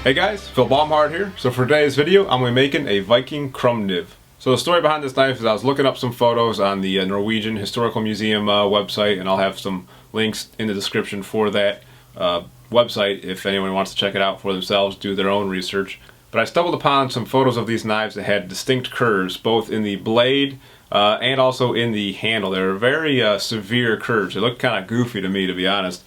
Hey guys, Phil Baumhardt here. So for today's video, I'm going to be making a Viking Krumkniv. So the story behind this knife is I was looking up some photos on the Norwegian Historical Museum website, and I'll have some links in the description for that website if anyone wants to check it out for themselves, do their own research. But I stumbled upon some photos of these knives that had distinct curves, both in the blade and also in the handle. They were very severe curves. They looked kind of goofy to me, to be honest.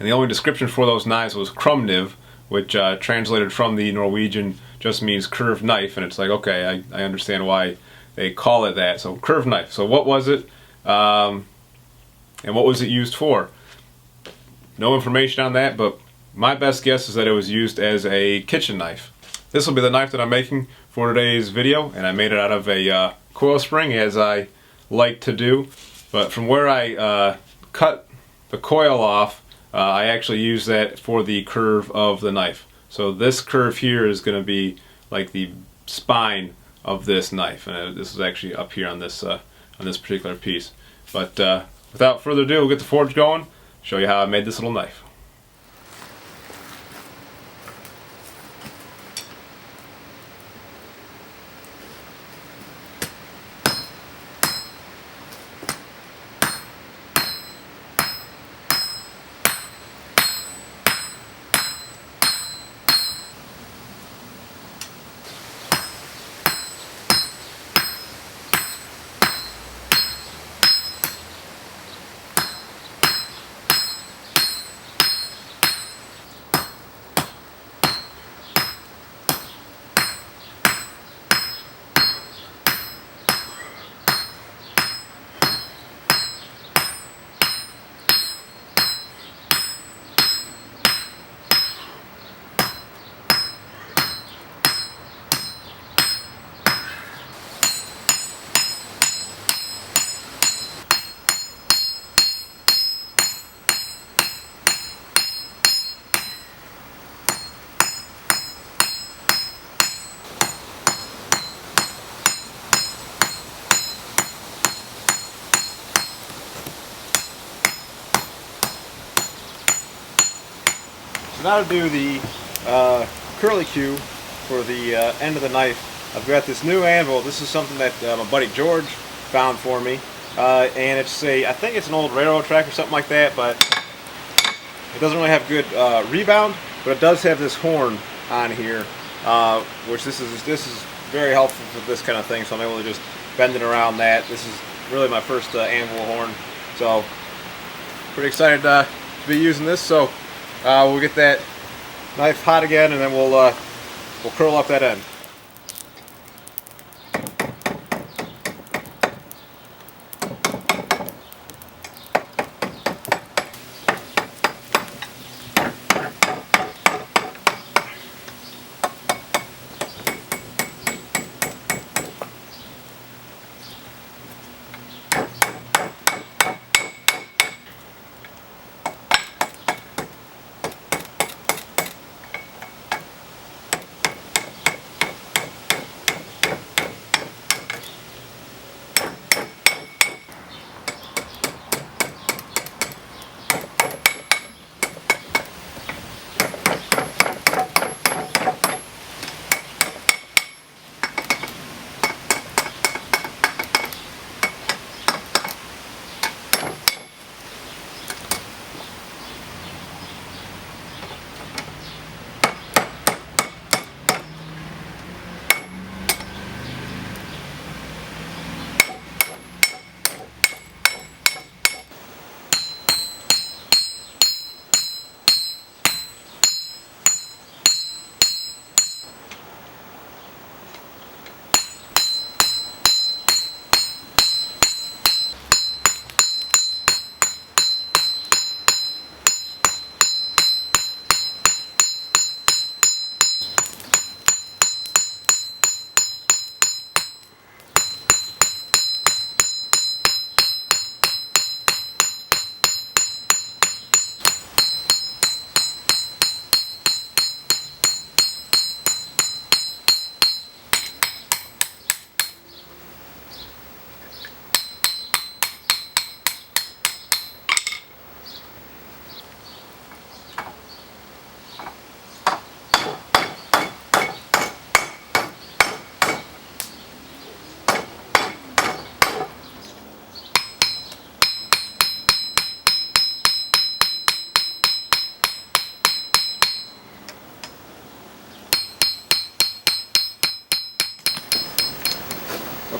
And the only description for those knives was Krumkniv, which translated from the Norwegian just means curved knife, and it's like, okay, I understand why they call it that. So curved knife. So what was it, and what was it used for? No information on that, but my best guess is that it was used as a kitchen knife. This will be the knife that I'm making for today's video, and I made it out of a coil spring, as I like to do. But from where I cut the coil off, I actually use that for the curve of the knife. So this curve here is going to be like the spine of this knife, and this is actually up here on this particular piece. But without further ado, we'll get the forge going, show you how I made this little knife. So now to do the curlicue for the end of the knife, I've got this new anvil. This is something that my buddy George found for me, and it's I think it's an old railroad track or something like that, but it doesn't really have good rebound, but it does have this horn on here, which this is very helpful for this kind of thing, so I'm able to just bend it around that. This is really my first anvil horn, so pretty excited to be using this. So we'll get that knife hot again, and then we'll curl up that end.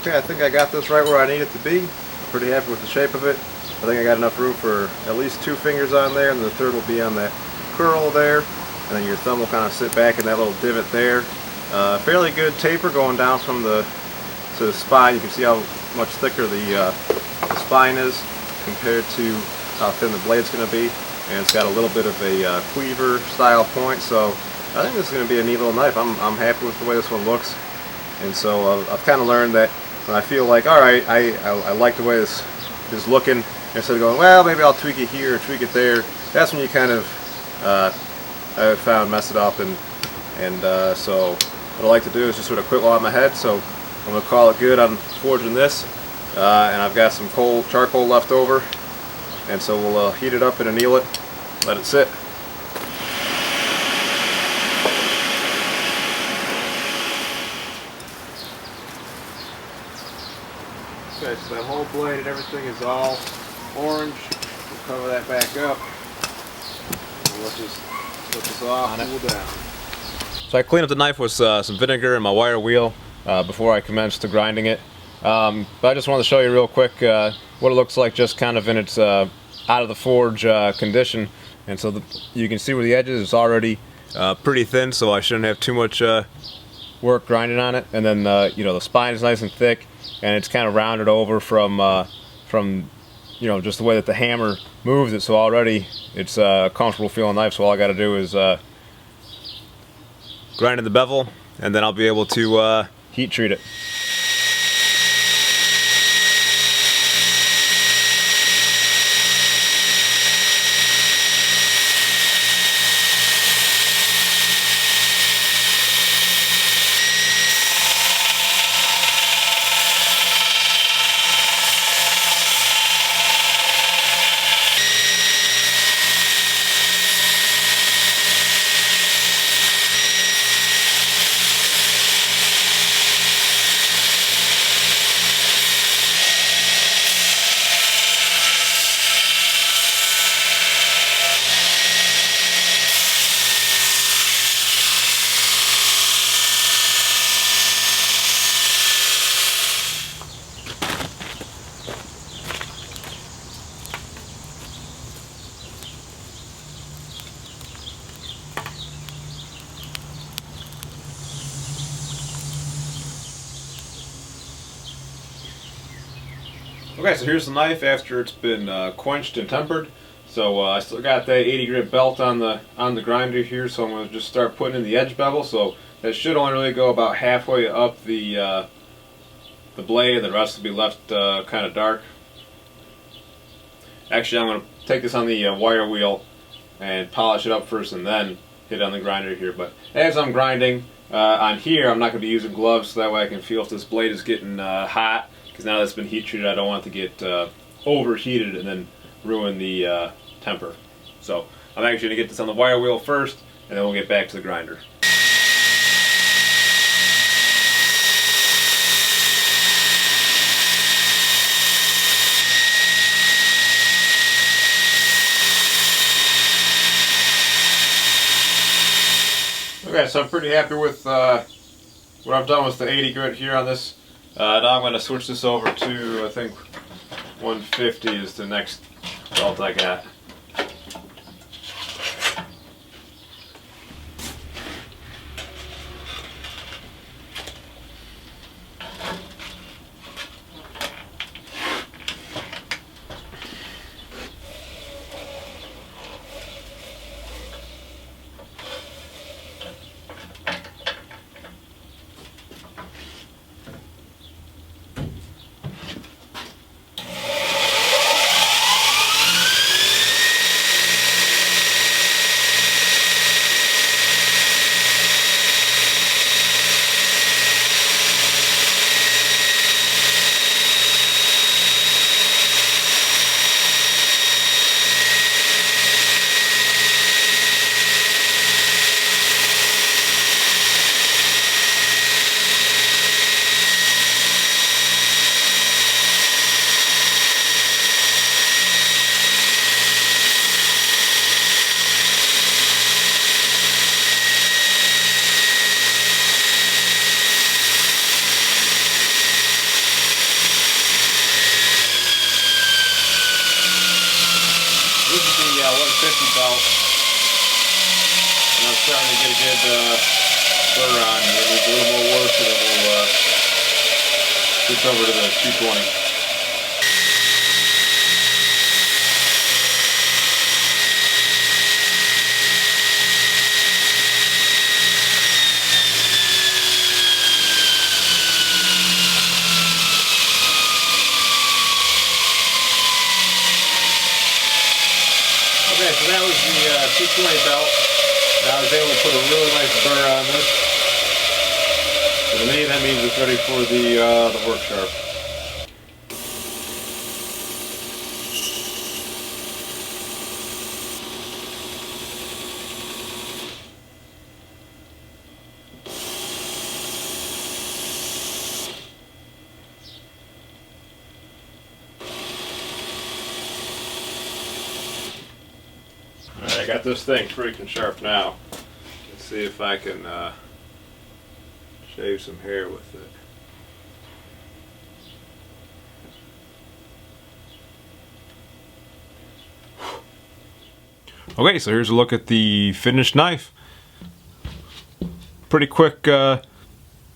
Okay, I think I got this right where I need it to be. I'm pretty happy with the shape of it. I think I got enough room for at least 2 fingers on there, and the third will be on that curl there, and then your thumb will kind of sit back in that little divot there. Fairly good taper going down from to the spine. You can see how much thicker the spine is compared to how thin the blade's going to be, and it's got a little bit of a cleaver style point, so I think this is going to be a neat little knife. I'm happy with the way this one looks, and so I've kind of learned that when I feel like, alright, I like the way this is looking, instead of going, well, maybe I'll tweak it here or tweak it there, that's when you kind of I found mess it up, and so what I like to do is just sort of quit while I'm ahead. So I'm going to call it good on forging this, and I've got some charcoal left over, and so we'll heat it up and anneal it, let it sit. Okay, so that whole blade and everything is all orange. We'll cover that back up. We'll let this off, cool down. So I cleaned up the knife with some vinegar and my wire wheel before I commenced to grinding it. But I just wanted to show you real quick what it looks like just kind of in its out of the forge condition. And so you can see where the edges is already pretty thin, so I shouldn't have too much work grinding on it. And then you know, the spine is nice and thick, and it's kind of rounded over from you know, just the way that the hammer moves it. So already it's a comfortable feeling knife. So all I got to do is grind in the bevel, and then I'll be able to heat treat it. Okay, so here's the knife after it's been quenched and tempered. So I still got that 80 grit belt on the grinder here, so I'm going to just start putting in the edge bevel. So that should only really go about halfway up the blade. The rest will be left kind of dark. Actually, I'm going to take this on the wire wheel and polish it up first, and then hit it on the grinder here. But as I'm grinding on here, I'm not going to be using gloves, so that way I can feel if this blade is getting hot. Because now that it's been heat treated, I don't want it to get overheated and then ruin the temper. So I'm actually going to get this on the wire wheel first, and then we'll get back to the grinder. Okay, so I'm pretty happy with what I've done with the 80 grit here on this. Now I'm going to switch this over to, I think, 150 is the next belt I got. 150 belt, and I'm starting to get a good burr on. It needs a little more work, and then we'll switch over to the 220. Okay, so that was the 220 belt. Now I was able to put a really nice burr on this. So to me, that means it's ready for the work sharp. Alright, I got this thing freaking sharp now. Let's see if I can shave some hair with it. Okay, so here's a look at the finished knife. Pretty quick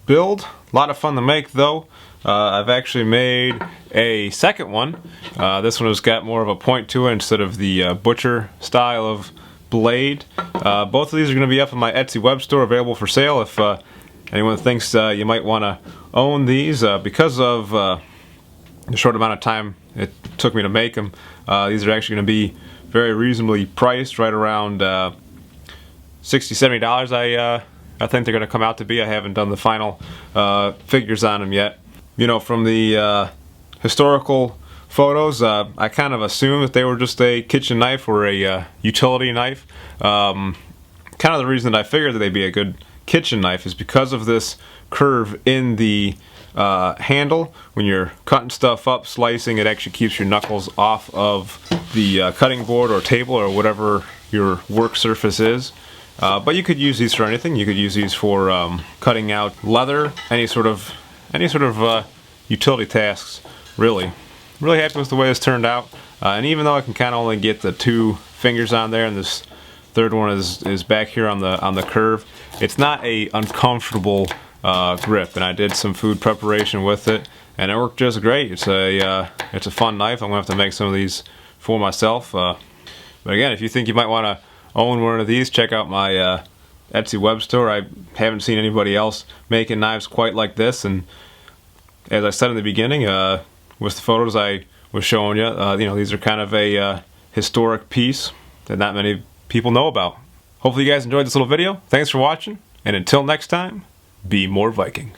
build. A lot of fun to make though. I've actually made a second one. This one has got more of a point to it instead of the butcher style of blade. Both of these are going to be up on my Etsy web store, available for sale if anyone thinks you might want to own these. Because of the short amount of time it took me to make them, these are actually going to be very reasonably priced, right around $60–70 I think they're going to come out to be. I haven't done the final figures on them yet. You know, from the historical photos, I kind of assumed that they were just a kitchen knife or a utility knife. Kind of the reason that I figured that they'd be a good kitchen knife is because of this curve in the handle. When you're cutting stuff up, slicing, it actually keeps your knuckles off of the cutting board or table or whatever your work surface is. But you could use these for anything. You could use these for cutting out leather, any sort of utility tasks, really. Really happy with the way this turned out. And even though I can kind of only get the 2 fingers on there, and this third one is back here on the curve, it's not a uncomfortable grip. And I did some food preparation with it, and it worked just great. It's a fun knife. I'm gonna have to make some of these for myself. But again, if you think you might want to own one of these, check out my Etsy web store. I haven't seen anybody else making knives quite like this, and as I said in the beginning, with the photos I was showing you, you know, these are kind of a historic piece that not many people know about. Hopefully you guys enjoyed this little video. Thanks for watching, and until next time, be more Viking.